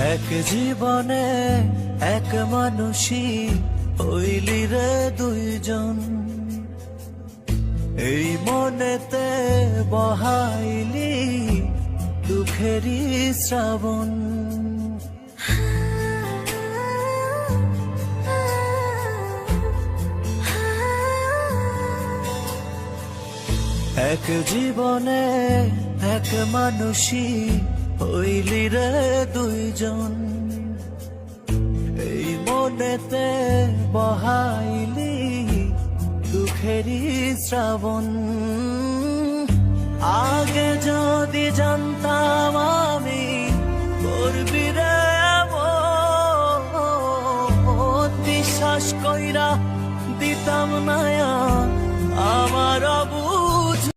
এক জীবনে এক মানুষই হইলি রে দুইজন, এই মনেতে বহাইলি দুঃখেরই শ্রাবণ। এক জীবনে এক মানুষই হইলি রে দুইজন, এই মনেতে বহাইলি দুঃখেরই শ্রাবণ। আগে যদি জানতাম